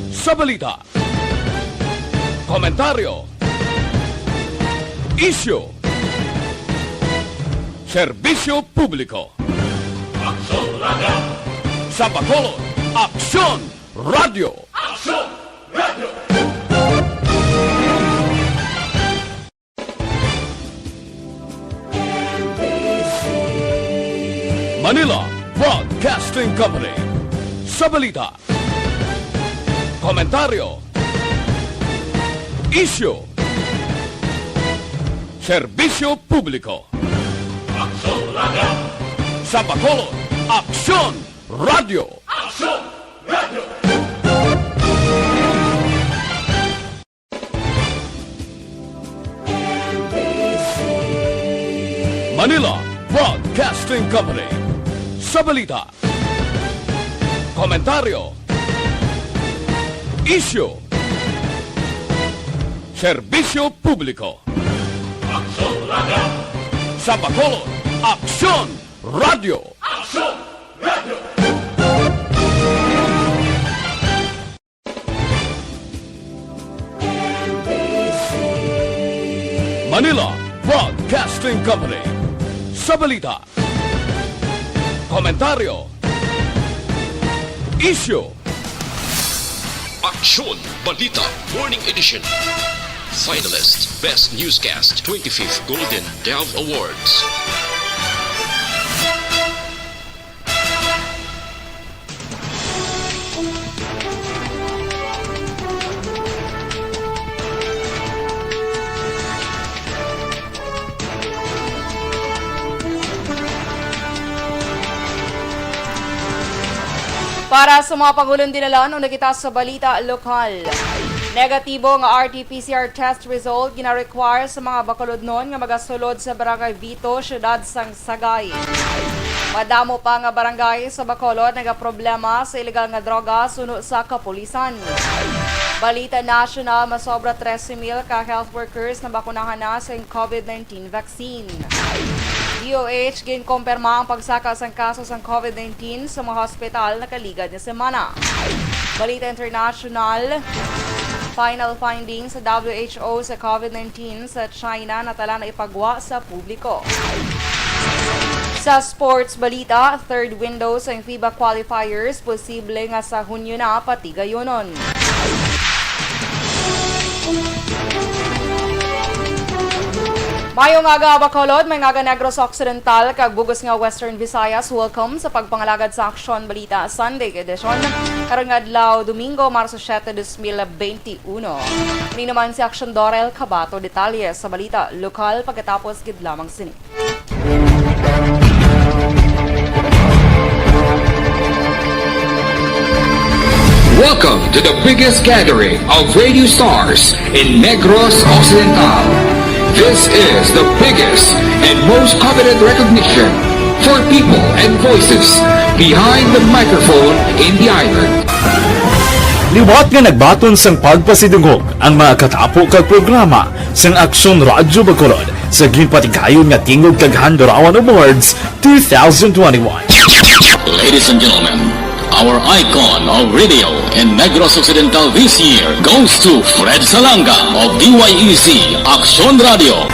Sa balita, komentaryo, issue, serbisyo publiko. Aksyon Radio! Sa Bacolod, Aksyon Radio! Aksyon Radio! Manila Broadcasting Company. Sa balita, komentaryo, issue, serbisyo publiko. Aksyon Radio! Sa Bacolod, Aksyon Radio! Aksyon Radio! Manila Broadcasting Company. Sa balita, komentaryo, issue, serbisyo publiko. Aksyon Radio! Sa Bacolod, Aksyon Radio! Aksyon Radio! Manila Broadcasting Company. Sa balita, komentaryo, issue, Aksyon Balita Morning Edition. Finalist Best Newscast 25th Golden Dove Awards. Para sa mga pangulong dinalan o nakita sa balita lokal. Negatibo nga RT-PCR test result gina-require sa mga Bacolodnon nga magasulod sa Barangay Vito, siyudad sang Sagay. Madamo pa nga barangay sa Bacolod nagaproblema sa ilegal nga droga suno sa kapulisan. Balita national, masobra 13,000 ka health workers na bakunahan na sa COVID-19 vaccine. DOH ginkumpirma ang pagsaka sang kaso sang COVID-19 sa mga hospital na kaligad na semana. Balita international, final findings sa WHO sa COVID-19 sa China na tala na ipagwa sa publiko. Sa sports balita, third window sa FIBA qualifiers, posible nga sa Hunyo na pati gayonon. Mayong aga Bacolod, may ngaga Negros Occidental, kag bugos nga Western Visayas, welcome sa pagpangalagad sa Aksyon Balita Sunday Edition. Karong adlaw Domingo, Marso 7, 2021. Ini naman si Aksyon Dorel, Cabato, detalye sa balita lokal pagkatapos gid lamang sini. Welcome to the biggest gathering of radio stars in Negros Occidental. This is the biggest and most coveted recognition for people and voices behind the microphone in the island. Liwat nga nagbaton sang pagpasidungog ang mga katapo kag programa sang Aksyon Radyo Bacolod sa ginpatigayon nga tingog kag Handorawan Awards 2021. Ladies and gentlemen, our icon of radio in Negros Occidental this year goes to Fred Salanga of DYEC Aksyon Radio.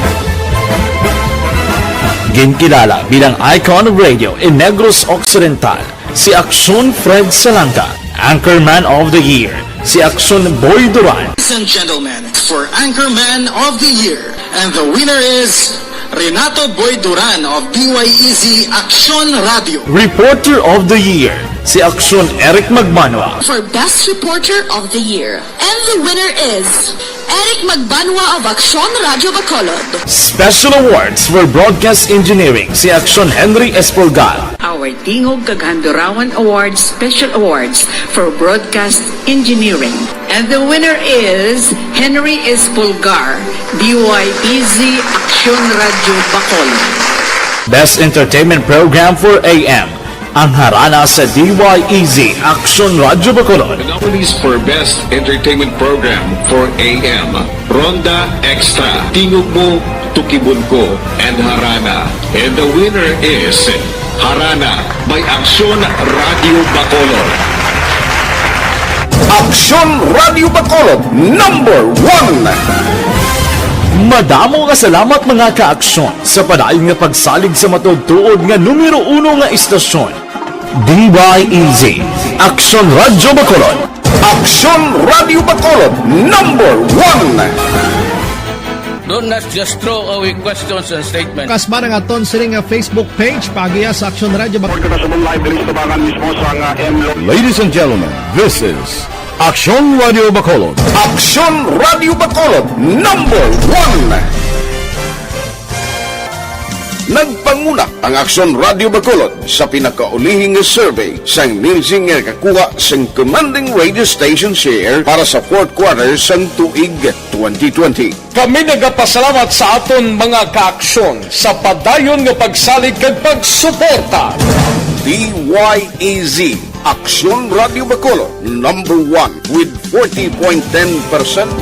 Ginkilala bilang icon of radio in Negros Occidental, si Aksyon Fred Salanga. Anchorman of the Year, si Aksyon Boy Duran. Ladies and gentlemen, for Anchorman of the Year, and the winner is Renato Boy Duran of DYEC Aksyon Radio. Reporter of the Year, si Aksyon Eric Magbanwa. For Best Reporter of the Year. And the winner is Eric Magbanwa of Aksyon Radio Bacolod. Special awards for broadcast engineering, si Aksyon Henry Espolgar. Our Tingog Kaghandurawan Awards Special Awards for Broadcast Engineering. And the winner is Henry Espolgar, DYEZ Aksyon Radio Bacolod. Best Entertainment Program for AM, ang harana sa DYEZ Aksyon Radio Bacolod. The nominees for Best Entertainment Program for AM, Ronda Extra, Tingog Mo, Tukibon Ko, and Harana. And the winner is Harana by Aksyon Radio Bacolod. Aksyon Radio Bacolod #1. Madamo nga salamat mga kaaksyon sa padayon nga pagsalig sa matugtuod nga numero 1 nga istasyon. DYEZ, Aksyon Radio Bacolod. Aksyon Radio Bacolod #1. Do not just throw away questions and statements. Kasbara nga ton siling nga Facebook page pagiya sa Aksyon Radio Bacolod. Ladies and gentlemen, this is Aksyon Radio Bacolod. Aksyon Radio Bacolod #1. Nagpanguna ang Aksyon Radio Bacolod sa pinakaulihing survey sang ninsing nga kakuha sang commanding radio station share para sa fourth quarter sang tuig 2020. Kami nagapasalamat sa aton mga kaaksyon sa padayon nga pagsalig kag pagsuporta. DYEZ, Aksyon Radio Bacolod #1 with 40.10%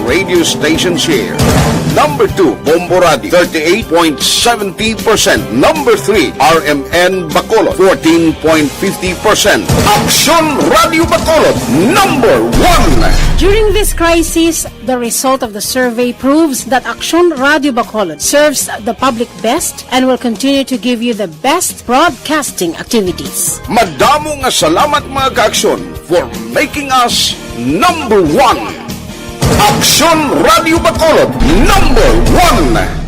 radio station share. Number 2, Bombo Radio, 38.70%. Number 3, RMN Bacolod, 14.50%. Aksyon Radio Bacolod #1. During this crisis, the result of the survey proves that Aksyon Radio Bacolod serves the public best and will continue to give you the best broadcasting activities. Madamo nga salamat mga kaaksyon for making us #1. Aksyon Radio Bacolod #1.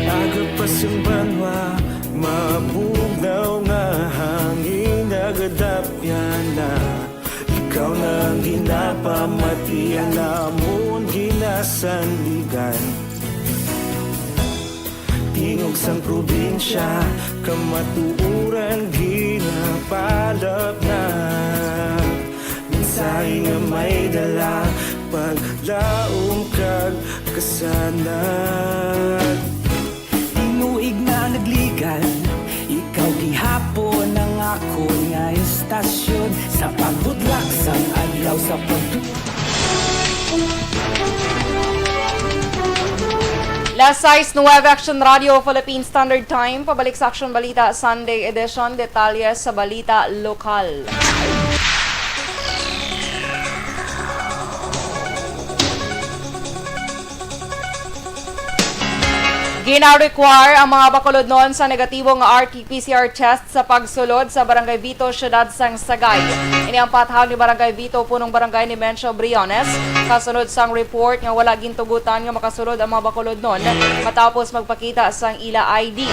Agapasumbanwa, mabugnaw nga hangin nagadapyan na. Ikaw na ang ginapamatian namon ginasandigan. Tingog sang probinsya, kamatuuran ginapalap na. Mensahe nga may dala, paglaom kag kasanag. Inuig na nagligan, ikaw gihapon ang ako nga istasyon. Sa pagbudlak sang adlaw sa Last 6:09 Action Radio Philippine Standard Time. Pabalik sa Aksyon Balita Sunday Edition. Detalye sa balita lokal. Gina-require ang mga Bacolodnon sa negatibong RT-PCR test sa pagsulod sa Barangay Vito, Siyudad sang Sagay. Ini ang pathag ni Barangay Vito, punong barangay ni Mencio Briones. Kasunod sang report nga wala gintugutan nga makasulod ang mga Bacolodnon matapos magpakita sang ila ID.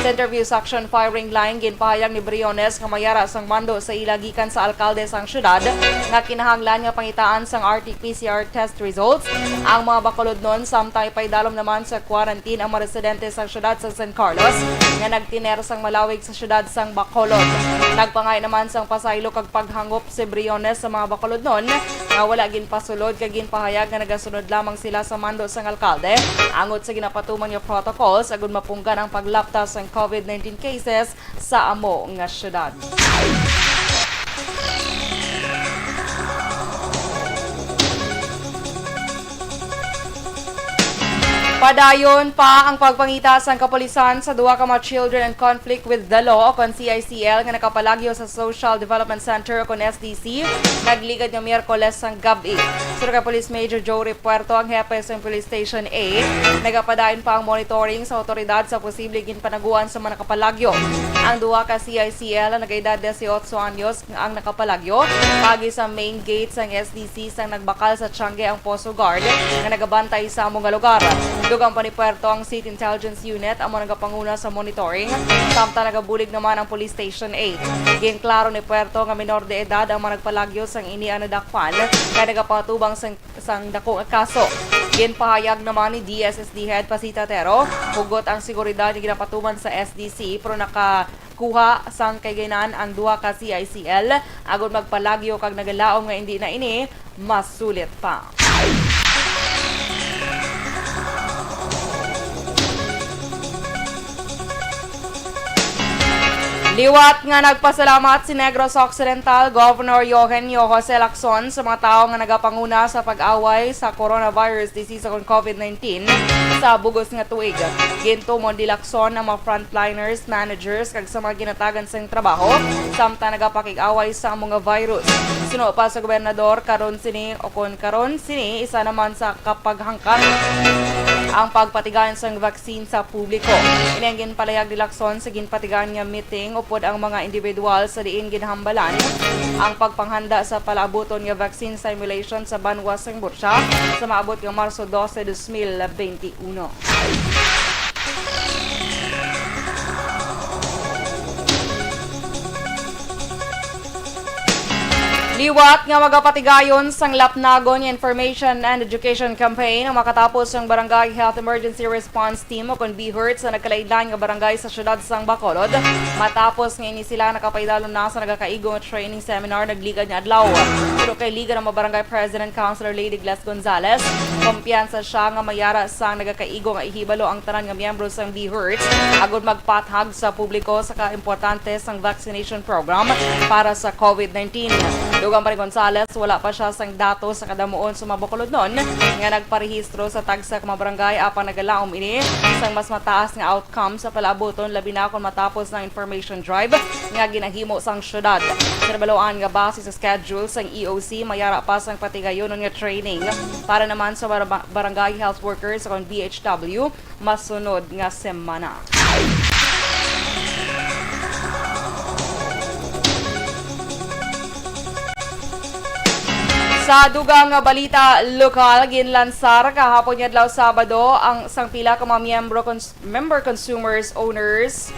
Sa interview sa Action Firing Line, ginpahayag ni Briones nga mayara sang mando sa ila gikan sa alkalde sang syudad nga kinahanglan nga pangitaan sang RT-PCR test results. Ang mga Bacolodnon samtay paidalom naman sa quarantine ang mga residente sa syudad sa San Carlos nga nagtiner sang malawig sa syudad sang Bacolod. Nagpangay naman sang pasaylo kag paghangop si Briones sa mga Bacolodnon nga wala ginpasulod kag ginpahayag nga nagasunod lamang sila sa mando sang alkalde angot sa ginapatuman nga protocols agud mapunggan ang paglaptas sang COVID-19 cases sa amo nga syudad. Padayon pa ang pagpangita sang kapulisan sa duha ka mga children in conflict with the law o kon CICL nga nakapalagyo sa Social Development Center o kon SDC nagligad nga Miyerkules sang gabi. Sura ka Police Major Jory Puerto ang hepe sa Police Station A nagapadayon pa ang monitoring sa otoridad sa posibleng ginpanaguan sa mga nakapalagyo. Ang duha ka CICL ang nag-edad 18 anyos ang nakapalagyo pagi sa main gate sang SDC sang nagbakal sa Tiangge ang Poso Guard nga nagabantay sa among lugar. Dugang pa ni Puerto ang City Intelligence Unit ang mga nagapanguna sa monitoring. Samtang nagabulig naman ang Police Station 8. Ginklaro ni Puerto nga minor de edad ang mga nagpalagyo sang ini ang nadakpan kaya nagapatubang sang dakong kaso. Ginpahayag naman ni DSSD Head Pasita Tero, hugot ang seguridad na ginapatuman sa SDC pero nakakuha sang kayganan ang duha ka CICL agud magpalagyo kag nagalaom nga hindi na ini masulit pa. Liwat nga nagpasalamat si Negros Occidental Governor Eugenio Jose Lacson sa mga tao nga nagapanguna sa pag-away sa coronavirus disease o COVID-19 sa bugos nga tuig. Gintumon di Lacson ang mga frontliners, managers kag sa mga ginatagan sa trabaho samtang nagapakig-away sa mga virus. Suno pa sa gobernador karon sini isa naman sa kapaghangkat ang pagpatigayan sa vaccine sa publiko. Ini ang ginpalayag ni Lacson sa ginpatigayan nga meeting upod ang mga individual sa diin ginhambalan ang pagpanghanda sa palabuton nga vaccine simulation sa Banwa sang Bursa sa maabot nga Marso 12, 2021. Liwat nga magapatigayon sang Lapnagon Information and Education Campaign ang makatapos ng Barangay Health Emergency Response Team o kung BHERT sa nagkalaidlan nga barangay sa syudad sang Bacolod. Matapos nga ini sila nakapaidalon na sa nagakaigong training seminar nagligad nga adlaw. Pero kay Liga ng Barangay President Councilor Lady Gles Gonzales, kumpiyansa siya nga mayara sang nagakaigong nga ihibalo ang tanan nga miyembro sang BHERT agud magpathag sa publiko sa kaimportante sang vaccination program para sa COVID-19. Dugang pa rin Gonzales, wala pa siya sang datos sa kadamuon sa mabakulod nun nga nagparehistro sa tagsa mga barangay apang nagalaom ini sang mas mataas nga outcome sa palabuton labi na kung matapos ng information drive nga ginahimo sang syudad. Sinabaluan nga base sa schedule sang EOC mayara pa sang patigayon nga training para naman sa barangay health workers sa BHW masunod nga semana. Sa dugang nga balita lokal, ginlansar kahapon niya adlaw Sabado ang sang pila ka mga member consumers owners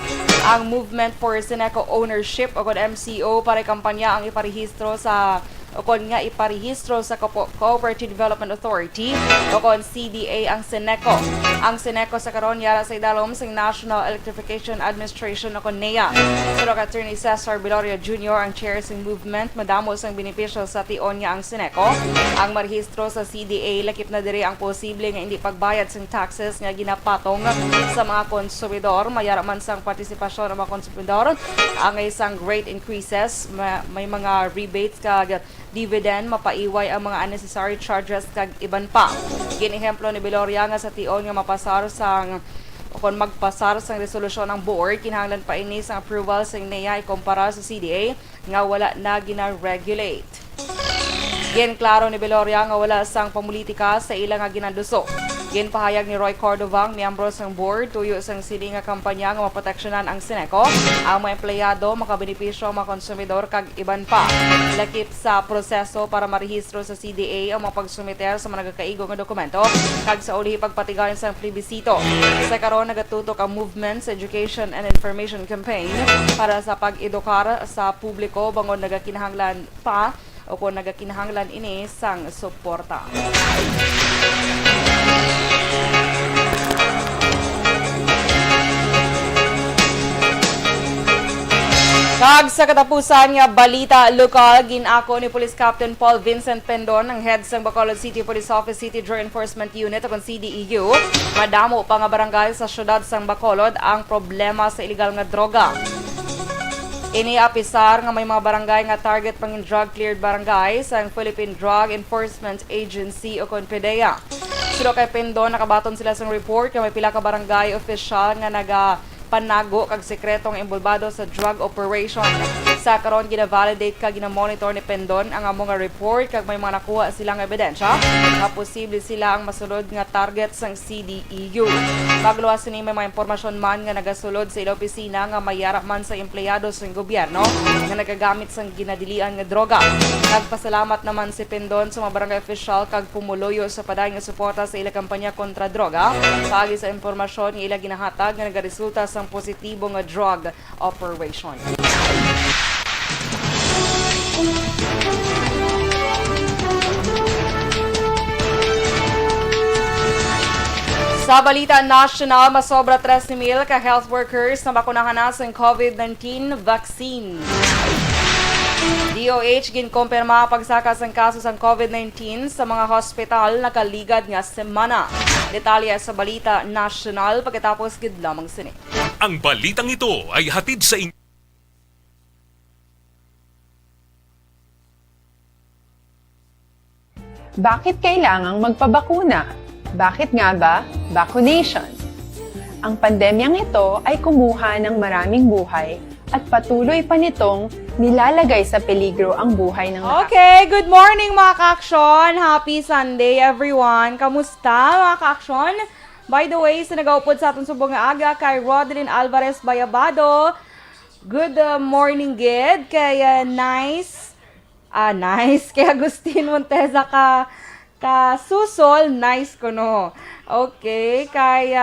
ang Movement for Seneco Ownership o MCO para kampanya ang iparehistro sa Cooperative Development Authority o CDA ang Seneco. Ang Seneco sa karon yara sa idalom sa National Electrification Administration o NEA. Pero Attorney Cesar Biloria Jr. ang chair sa movement, madamo sang beneficial sa tion niya ang Seneco. Ang marehistro sa CDA lakip na diri ang posible nga hindi pagbayad sang taxes nga ginapatong sa mga konsumidor. Mayara man sang partisipasyon ng mga konsumidor ang isang rate increases, may mga rebates kag dividend, mapaiway ang mga unnecessary charges kag iban pa. Ginehemplo ni Biloria nga sa tion nga magpasar sang resolusyon ng board, kinahanglan pa ini sang approval sa NEA ikumpara sa CDA nga wala na gina-regulate. Klaro ni Biloria nga wala sang pamulitika sa ilang nga ginanduso. Ginpahayag ni Roy Cordovang, miyembro sang board, tuyo sang sini nga kampanya nga maproteksyonan ang Seneco, ang mga empleyado, makabenepisyo ang mga konsumidor kag iban pa. Lakip sa proseso para marehistro sa CDA ang mga pagsumiter sa mga nagakaigo nga dokumento kag sa ulihi pagpatigayon sang plebisito. Sa karon nagatutok ang Movements Education and Information Campaign para sa pag-edukar sa publiko bangon nagakinahanglan pa o kung nagakinahanglan ini sang suporta. Kag sa katapusan nga balita lokal, ginako ni Police Captain Paul Vincent Pendon, ang head sang Bacolod City Police Office City Drug Enforcement Unit o CDEU, madamo pa nga barangay sa syudad sang Bacolod ang problema sa illegal nga droga. Iniapisar nga may mga barangay nga target pang drug cleared barangay sa Philippine Drug Enforcement Agency o PDEA. Silo kay Pendon, nakabaton sila sa report nga may pila ka barangay official nga panago kag sekretong involvado sa drug operation. Sa karon gina-validate kag gina-monitor ni Pendon ang among report kag may mga nakuha silang ebidensya nga posible sila ang masulod nga target sang CDEU. Pagluwas ni may mga impormasyon man nga nagasulod sa ilang opisina nga mayara man sa empleyado sa gobyerno nga nagagamit sang ginadilian nga droga. Nagpasalamat naman si Pendon sa mga barangay official kag pumuloyo sa padayon nga suporta sa ilang kampanya kontra droga paagi sa impormasyon nga ila ginahatag nga nagaresulta sa positibo nga drug operation. Sa balita national, masobra 13,000 ka health workers na bakunahan na sa COVID-19 vaccine. DOH ginkumpirma pagsaka sang kaso sang COVID-19 sa mga hospital nakaligad nga semana. Detalye sa balita national pagkatapos gid lamang sini. Ang balitang ito ay hatid sa inyo Bakit kailangang magpabakuna? Bakit nga ba vaccination? Ang pandemyang ito ay kumuha ng maraming buhay at patuloy pa nitong nilalagay sa peligro ang buhay ng lahat. Okay, good morning mga ka-aksyon. Happy Sunday everyone. Kamusta mga ka-aksyon? By the way, sinagaupod sa atong subong nga aga kay Rodlyn Alvarez Bayabado. Good morning, Gid. Kay nice, kay Agustin Monteza ka susol, nice ko no. Okay, kay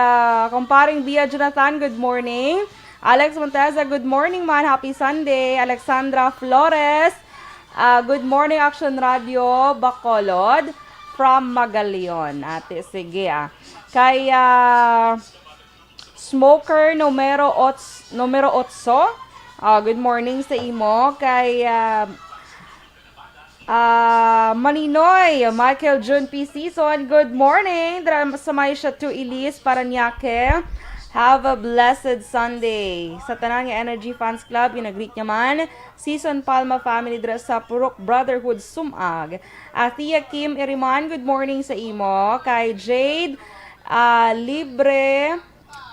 kumparing Bia Jonathan, good morning. Alex Monteza, good morning man, happy Sunday. Alexandra Flores, good morning Aksyon Radio Bacolod from Magalion. Ate, sige Kay Smoker numero 8, good morning sa imo. Kay Maninoy, Michael June P. Season, good morning. Samay siya to Elise Paranaque. Have a blessed Sunday. Sa Tanang Energy Fans Club, ginagreet niya man. Season Palma family dress sa Purok Brotherhood Sumag. Tia Kim Iriman, good morning sa imo. Kay Jade Libre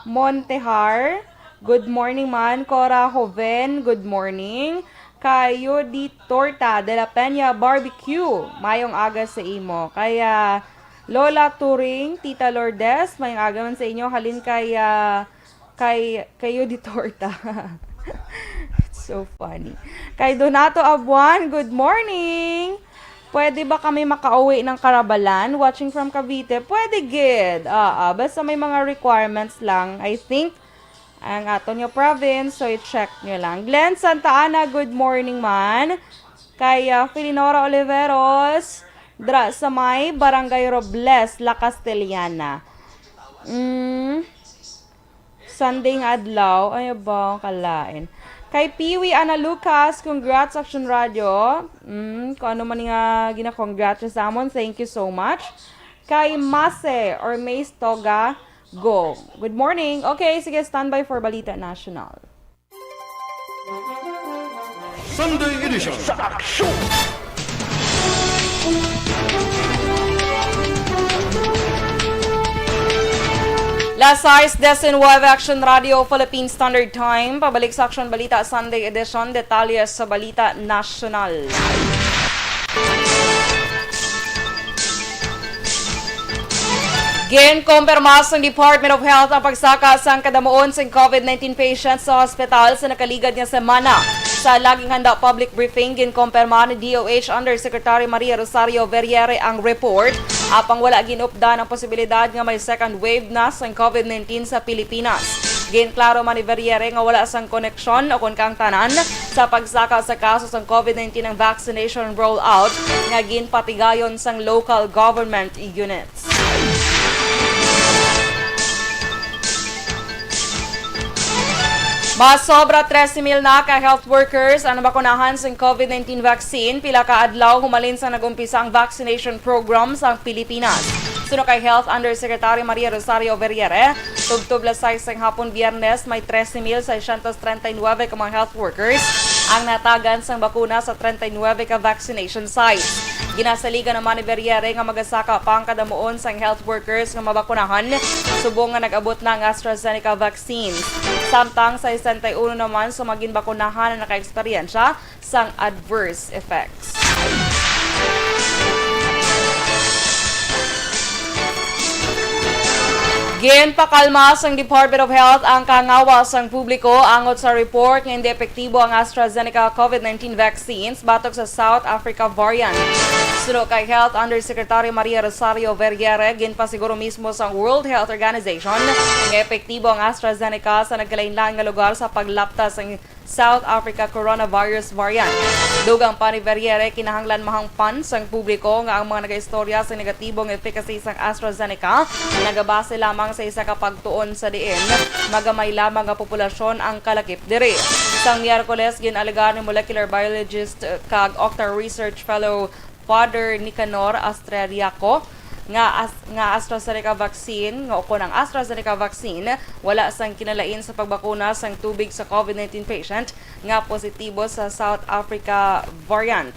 Montehar, good morning man. Cora Joven, good morning. Kayo di Torta de la Peña Barbecue, mayong aga sa imo. Kaya Lola Turing, Tita Lourdes, mayong aga man sa inyo. Halin kayo di Torta. It's so funny. Kay Donato Abuan, good morning. Pwede ba kami makauwi ng Karabalan? Watching from Cavite. Pwede, Gid. Basta may mga requirements lang. I think ang Antonio Province, so i-check nyo lang. Glenn Santa Ana, good morning man. Kay Felinora Oliveros, dra sa may Barangay Robles, La Castellana. Sunday nga adlaw, ay ba kalain. Kay Piwi Ana Lucas, congrats Aksyon Radio. Kung ano man nga gina-congrats sa amon, thank you so much. Kay Mase or Mace Toga, go. Good morning. Okay, sige, standby for Balita National. Sunday edition sa Aksyon! Last size, Editionwith Aksyon Radio, Philippine Standard Time. Pabalik sa Aksyon Balita Sunday Edition, detalye sa Balita National. Ginkumpirma ng Department of Health ang pagsaka sa kadamuon sa COVID-19 patients sa hospital sa nakaligad nga semana. Sa laging handa public briefing, ginkumpirma ni DOH Undersecretary Maria Rosario Verriere ang report. Apang wala ginupda ng posibilidad nga may second wave na sa COVID-19 sa Pilipinas. Ginklaro man ni Verriere nga wala sang koneksyon o kung kang tanan sa pagsaka sa kaso sa COVID-19 ng vaccination rollout nga ginpatigayon sang local government units. Mas sobra 13,000 na ka health workers ang nabakunahan sa COVID-19 vaccine. Pila ka adlaw humalin sa nagumpisa ang vaccination program sa Pilipinas. Suno kay Health Undersecretary Maria Rosario Verriere, tubtub lasay sa hapon Biyernes may 13,639 ka mga health workers ang natagan sang bakuna sa 39 ka vaccination sites. Ginasaligan naman ni Verriere nga magasaka pa ang kadamuon sang health workers nga mabakunahan subong nga nag-abot na ang AstraZeneca vaccine. Samtang sa 61 naman sa maging bakunahan na naka-eksperyensya sang adverse effects. Ginpakalma sang Department of Health ang kangawa sang publiko angot sa report nga hindi epektibo ang AstraZeneca COVID-19 vaccines batok sa South Africa variant. Suno kay Health Undersecretary Maria Rosario Verriere, ginpasiguro mismo sa World Health Organization nga epektibo ang AstraZeneca sa nagkalain-lain nga lugar sa paglapta sa South Africa coronavirus variant. Dugang pa ni Verriere, kinahanglan mahangpan sang publiko nga ang mga nagaistorya sa negatibong efficacy sang AstraZeneca nagabase lamang sa isa ka pagtuon sa diin magamay lamang nga populasyon ang kalakip diri. Sang Miyerkules, ginalegar ni molecular biologist kag Octa Research Fellow Father Nicanor Astreriaco nga AstraZeneca vaccine, nga uko ng AstraZeneca vaccine, wala sang kinalain sa pagbakuna sang tubig sa COVID-19 patient nga positibo sa South Africa variant.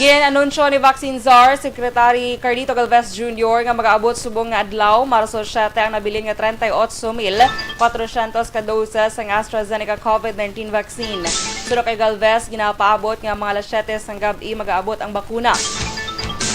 Ginanunsyo ni Vaccine Czar Secretary Carlito Galvez Jr. nga mag-aabot subong nga adlaw Marso 7 ang nabilin nga 38,400 ka doses ang AstraZeneca COVID-19 vaccine. Suro kay Galvez ginapaabot nga mga alas 7 sang gabi mag-aabot ang bakuna.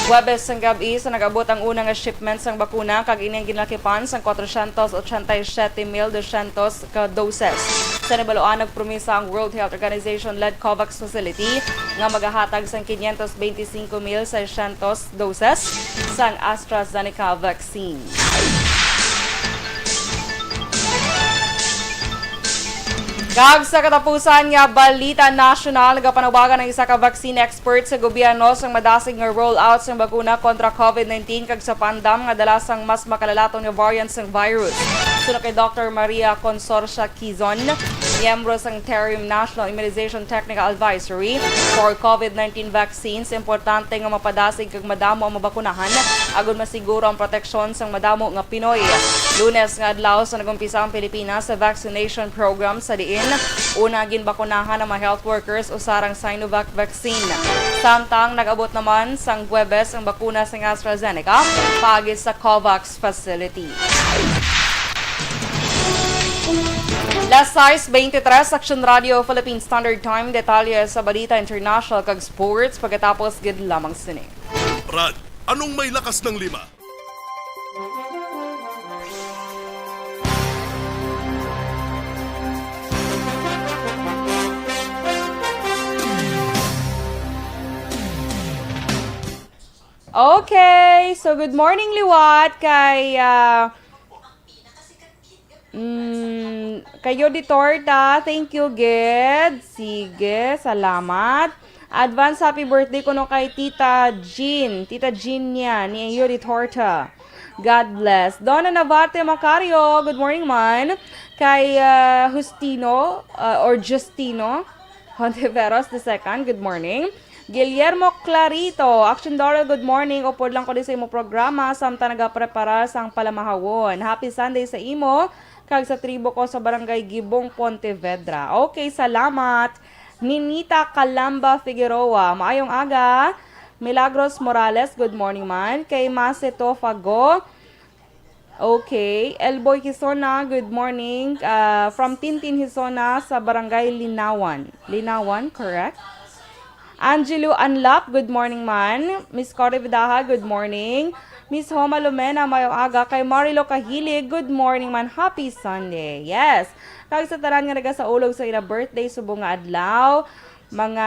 Huwebes sang gabi sa nag-abot ang unang nga shipment sang bakuna kag ining ginlakipan sang 487,200 ka doses. Sa nabaloan nagpromisa ang World Health Organization-led COVAX facility nga magahatag sang 525,600 doses sang AstraZeneca vaccine. Kag sa katapusan nga balita national, nagapanawagan ng isa ka vaccine expert sa gobyerno sang madasig nga rollout sang bakuna kontra COVID-19 kag sa pandam nga dalasang mas makalalaton nga variant sang virus. Suna kay Dr. Maria Consorcia Quizon, miyembro sang Interim National Immunization Technical Advisory for COVID-19 vaccines, importante nga mapadasig kag madamo ang mabakunahan agon masiguro ang proteksyon sang madamo nga Pinoy. Lunes nga adlaw sa nagumpisa ang Pilipinas sa vaccination program sa diin una ginbakunahan ang mga health workers usarang Sinovac vaccine. Samtang nag-abot naman sang Huwebes ang bakuna sang AstraZeneca pagit sa COVAX facility. Last 6:23 Aksyon Radio Philippine Standard Time, detalye sa Balita International kag Sports pagkatapos gid lamang sini. Brad, anong may lakas ng 5? Okay, so good morning Liwat kay kayo di torta. Thank you, Ged. Sige, salamat. Advance happy birthday ko no kay Tita Jean. Tita Jean niya, ni iyo di torta. God bless. Donna Navarte Macario, good morning man. Kay Justino or Justino Hontiveros II, good morning. Guillermo Clarito, Aksyon Dorel, good morning. Upod lang ko din sa imo programa, samta nagaprepara sang palamahawon. Happy Sunday sa imo, kag sa tribo ko sa Barangay Gibong, Pontevedra. Okay, salamat. Ninita Calamba Figueroa, maayong aga. Milagros Morales, good morning man. Kay Maceto Fago, okay. Elboy Hisona, good morning. From Tintin Hisona sa Barangay Linawan. Linawan, correct? Angelo Anlap, good morning man. Miss Cory Vidaha, good morning. Miss Homa Lumena, mayong aga. Kay Marilo Kahilig, good morning man. Happy Sunday. Yes. Kag sa taran nga nagasaulog sa ina birthday, subong nga adlaw. Mga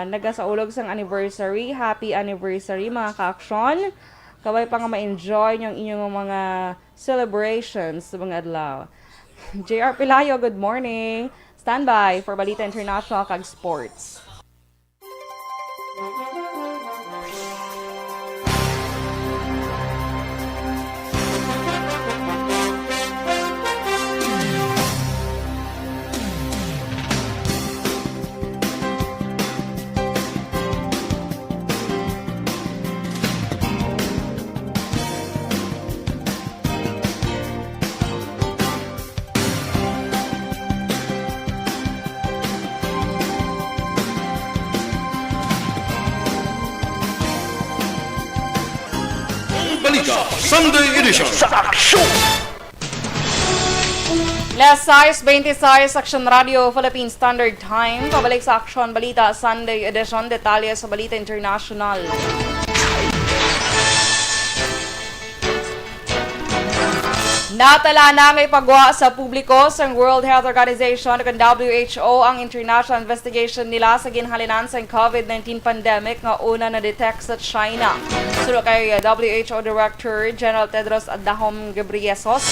nagasaulog sang anniversary, happy anniversary mga ka-aksyon. Kaway pa nga ma-enjoy yung inyong mga celebrations subong nga adlaw. JR Pilayo, good morning. Standby for Balita International kag Sports. Balita Sunday Edition sa Aksyon! Last 6:26 Aksyon Radio Philippine Standard Time. Pabalik sa Aksyon Balita Sunday Edition. Detalye sa Balita International. Natala na may pagwa sa publiko sa World Health Organization at WHO ang international investigation nila sa ginhalinan sa COVID-19 pandemic nga una na-detect sa China. Suro kay WHO Director General Tedros Adhanom Ghebreyesus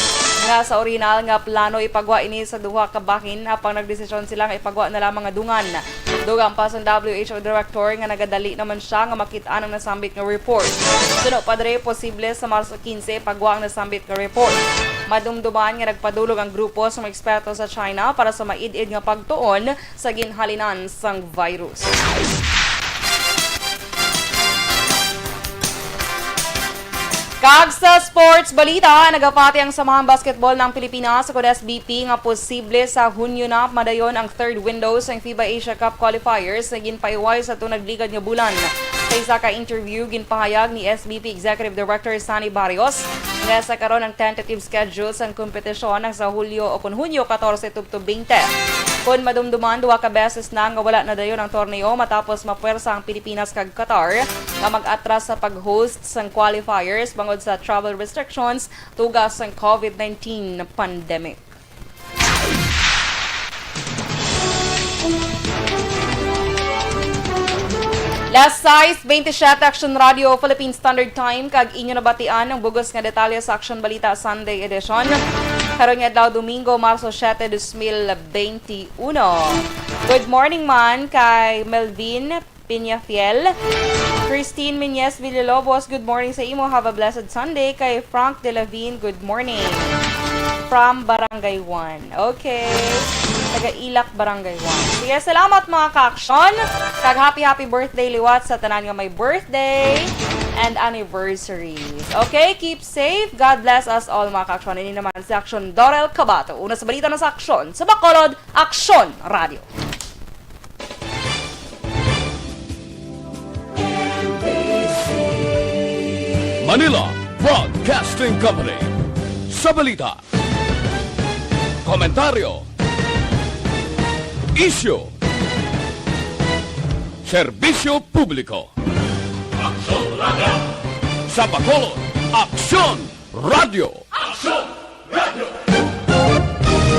nga sa original nga plano ipagwa ini sa duha ka bahin apang nagdesisyon sila nga ipagwa na lamang nga dungan. Dugang pa sa WHO Director nga nagadali naman siya nga makita ang nasambit nga report. Suno padre posible sa Marso 15 pagwa ang nasambit nga report. Madumduman nga nagpadulog ang grupo sa mga eksperto sa China para sa maid-id nga pagtuon sa ginhalinan sang virus. Kag sa sports balita, nagapati ang Samahang Basketball ng Pilipinas sa SBP nga posible sa Hunyo na madayon ang third window sa FIBA Asia Cup qualifiers na ginpaiway sa tunagligad nga bulan. Sa isa ka interview, ginpahayag ni SBP Executive Director Sunny Barrios nga sa karon ng tentative schedule sa kompetisyon sa Hulyo o kun Hunyo 14 tubto 20. Kung madumduman, 2 ka beses na nga wala na dayon ang torneo matapos mapuwersa ang Pilipinas kag Qatar nga mag-atras sa pag-host sang qualifiers bangod sa travel restrictions tugas sang COVID-19 pandemic. Last size, 27 Aksyon Radio, Philippine Standard Time, kag inyo nabatian ang bugos nga detalye sa Aksyon Balita Sunday Edition. Karon nga daw Domingo, Marso 7, 2021. Good morning man kay Melvin Piñafiel. Christine Menyes Villalobos, good morning sa imo. Have a blessed Sunday. Kay Frank De Lavin, good morning. From Barangay 1. Okay. Taga-Ilak, Barangay 1. Sige, salamat mga ka-aksyon. Kag happy birthday liwat sa tanan nga may birthday and anniversaries. Okay, keep safe. God bless us all mga ka-aksyon. Ini naman si Aksyon Dorel Cabato. Una sa balita na sa Aksyon. Sa Bacolod, Aksyon Radio. Manila Broadcasting Company. Sa balita, komentaryo, issue, serbisyo publiko. Aksyon Radio. Sa Bacolod, Aksyon Radio. Aksyon!